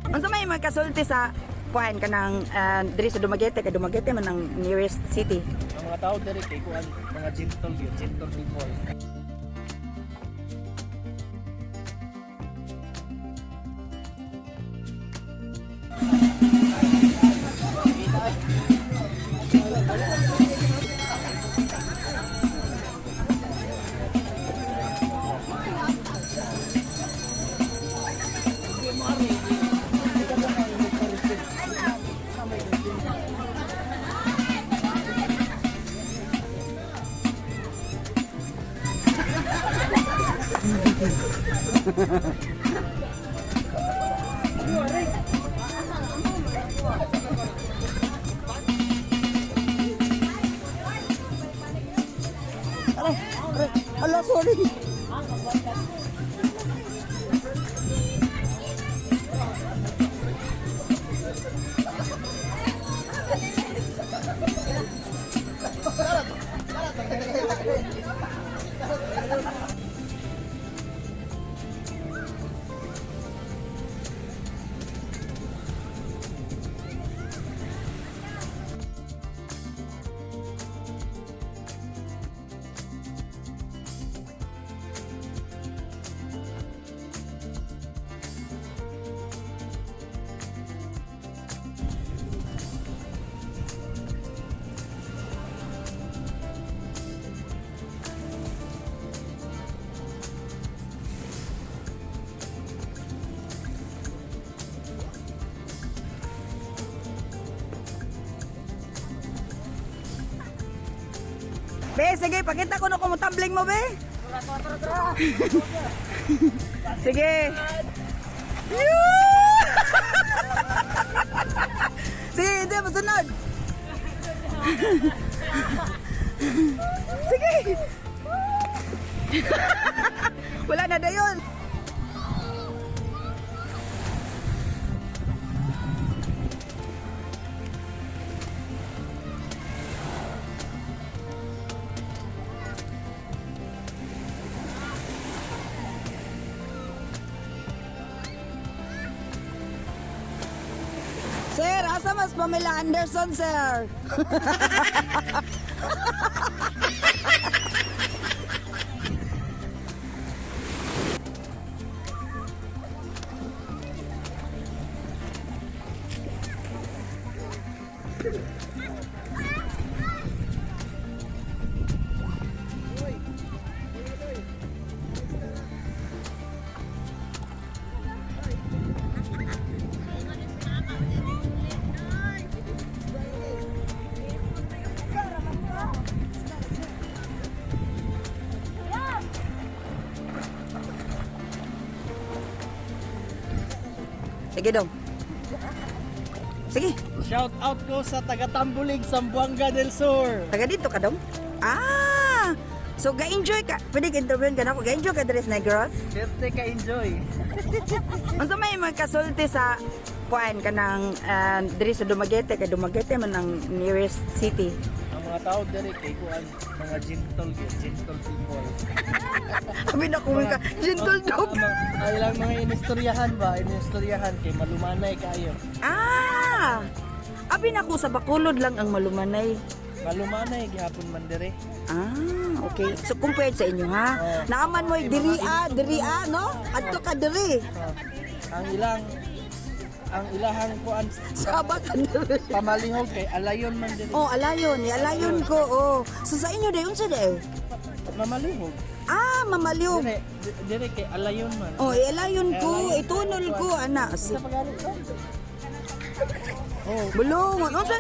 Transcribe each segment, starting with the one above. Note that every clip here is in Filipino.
Unsa may magkasulti sa kuan kanang diri sa Dumaguete kay Dumaguete man ang nearest city. Ang mga tao diri kay kuan mga gentle yun, gentle people. Ala, sorry. Be, sige, pakita ko na kung tumbling mo, be. Sige. Sige, hindi, masunod. Sige. Wala na dayon. Sir, asa mas Pamela Anderson, sir? Sige dong. Sige. Shout out ko sa taga Tambulig, Zamboanga del Sur. Taga dito ka dong? Ah! So ga-enjoy ka. Pwede ka-interview ka na ako. Ga-enjoy ka Tres Negros? Siyempre ka enjoy. Unsa may magkasulti sa kuan kanang diri sa Dumaguete kay Dumaguete man ang nearest city. Ang mga tao diri kay kuan mga gentle yun, gentle people. Abi na kuwi ka. Gentle dog. Ay lang mga inistoryahan ba, inistoryahan kay malumanay kayo. Ah! Abi na ko sa Bacolod lang ang malumanay. Malumanay gihapon man diri. Ah, okay. So compared sa inyo ha. Oh. Naaman mo diri no? Adto ka diri. Ang ilahang kuan Saba ka diri. pamalihog kay alayon man diri. Oh, alayon, alayon ko. Oh. So sa inyo day unsa day? Mamalihog. Ah, mamaliw. Diri kay alayon man. Oh, alayon ko, itunol ko ana. Sa pagalit ko. Oh, Bulungon. Unsa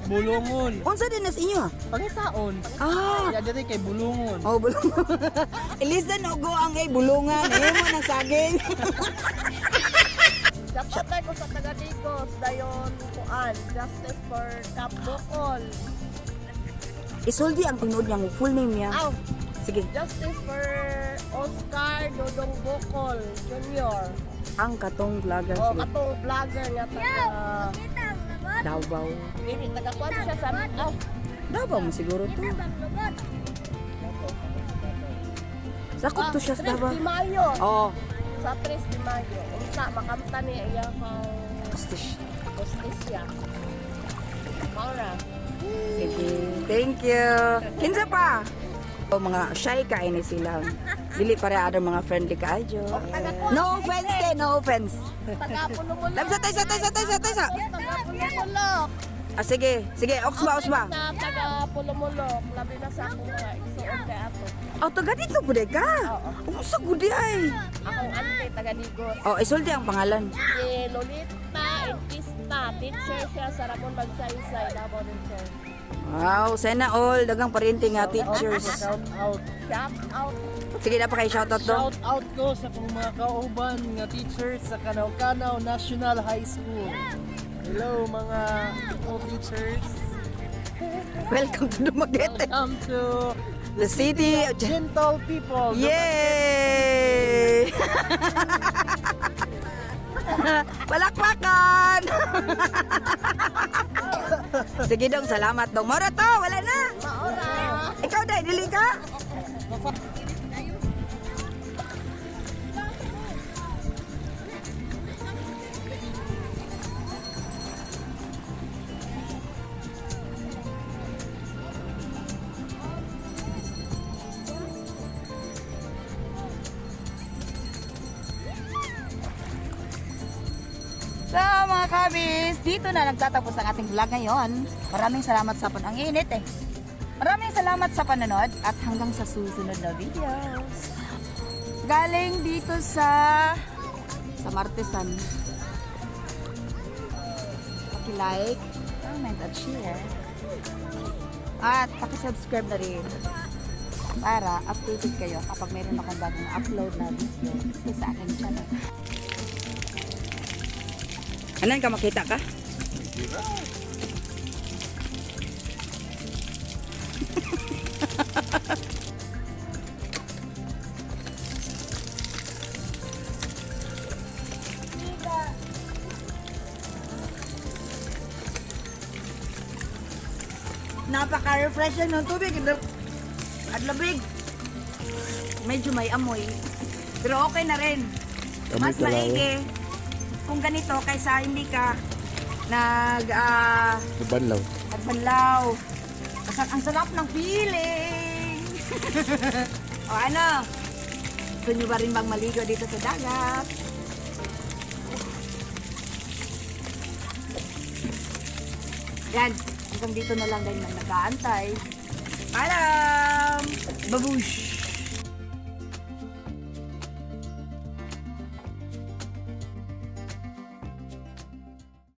bulungon. unsa din sa inyo ha? Pagitaon. Ah. Ya diri kay bulungon. Oh, bulungan. Ilis na go ang bulungan. Ayaw mo ng saging. Sapatay ko sa taga Digos, dayon kuan, Justice for Top Bocol. Isulti ang tinuod niyang full name niya. Aw, Sige. Justice for Oscar Dodong Bocol Jr. Ang katong vlogger O siya. katong vlogger nga taga Davao. dili taga kuan siya sa aw. Davao mo siguro to. Sakop to siya sa Davao. Di Mayo. Oh. sa 3 de Mayo. Unsa makamta niya iya kang justisya. Maura. Sige. Thank you. Kinsa pa? O mga shy ka ini sila. Dili para other mga friendly ka ajo. No offense te, no offense. Taga-pulo-pulo. Lab sa tay sa. Taga-pulo-pulo. Sige. Oksba. Na taga-pulo-pulo. Labi na sa akong mga igsuon kay ato. Oh, taga dito gud ka. Unsa gud ay? Akong auntie taga-Digos. Oh, isulti ang pangalan. Si Lolita Entista. Teacher siya sa Ramon Magsaysay. Davao din siya. Wow, sana all dagang parinti nga teachers. Shout out. Shout out. Sige na pa kay shoutout do. Shout out ko sa kong mga kauban nga teachers sa Kanaw-Kanaw National High School. Hello mga teachers. Welcome to Dumaguete, Welcome to the city of gentle people. Yay! Palakpakan! Sige dong, salamat dong. Mora to, wala na. Maura. Ikaw dai, dili ka? So mga kabis, dito na nagtatapos ang ating vlog ngayon. Maraming salamat sa ang init eh. Maraming salamat sa panonood at hanggang sa susunod na videos. Galing dito sa Martesan. Paki-like, comment at share. At paki-subscribe na rin para updated kayo kapag mayroon akong bagong upload na video sa aking channel. Anan ka makita ka? Napaka-refreshing ng tubig. At labig. Medyo may amoy. Pero okay na rin. Mas maigi kung ganito kaysa hindi ka Banlaw. nagbanlaw. Ang sarap ng feeling. O ano? Gusto nyo ba rin bang maligo dito sa dagat? Yan. Hanggang dito na lang dahil nag-aantay. Paalam! Babush!